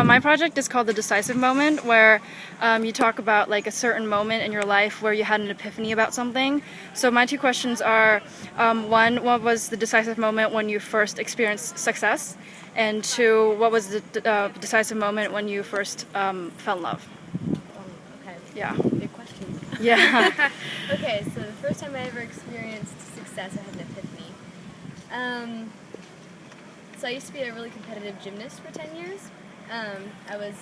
my project is called The Decisive Moment, where you talk about like a certain moment in your life where you had an epiphany about something. So my two questions are, one, what was the decisive moment when you first experienced success? And two, what was the decisive moment when you first fell in love? Okay. Yeah. Big question. Yeah. Okay, so the first time I ever experienced success, I had an epiphany. So I used to be a really competitive gymnast for 10 years. I was,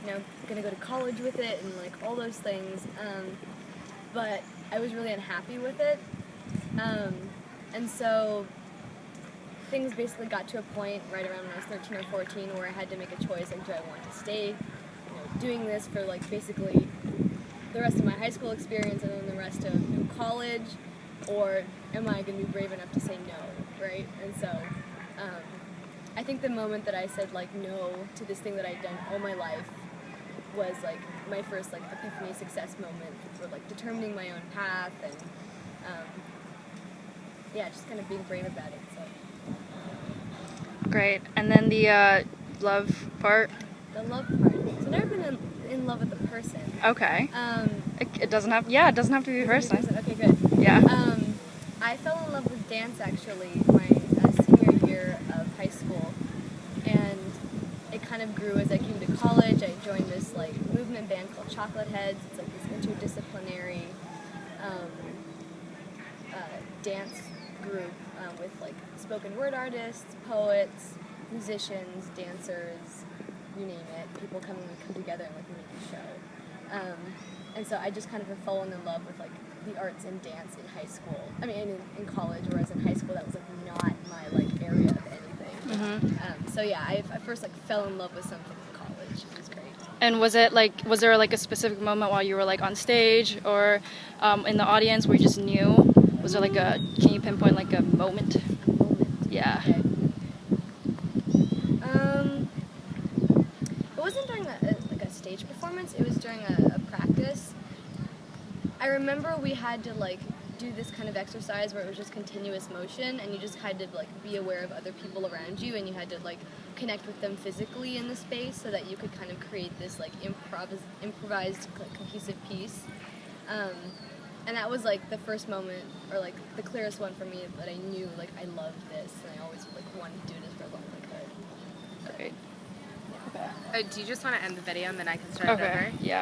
going to go to college with it and like all those things. But I was really unhappy with it. And so things basically got to a point right around when I was 13 or 14 where I had to make a choice, like, do I want to stay doing this for like basically the rest of my high school experience and then the rest of college, or am I going to be brave enough to say no, right? And so I think the moment that I said like no to this thing that I'd done all my life was like my first like epiphany success moment for like determining my own path and just kind of being brave about it. So. Great. And then the love part? The love part. So I've never been in love with a person. Okay. It doesn't have to be a person. Okay, good. Yeah. I fell in love with dance actually my senior year of high school, and it kind of grew as I came to college. I joined this like movement band called Chocolate Heads. It's like this interdisciplinary dance group with like spoken word artists, poets, musicians, dancers, you name it. People come together and like make a show. And so I just kind of have fallen in love with like the arts and dance in high school. I mean, in college, whereas in high school that was like not my like area of anything. Mm-hmm. So yeah, I first like fell in love with something in college. It was great. And was there like a specific moment while you were like on stage or in the audience where you just knew? Was there like can you pinpoint like a moment? A moment. Yeah. Okay. It wasn't during a stage performance. It was during a practice. I remember we had to like do this kind of exercise where it was just continuous motion, and you just had to like be aware of other people around you, and you had to like connect with them physically in the space so that you could kind of create this like improvised like, cohesive piece. And that was like the first moment, or like the clearest one for me that I knew like I loved this, and I always like wanted to do this for as long as I could. Great. Do you just want to end the video and then I can start it over? Yeah.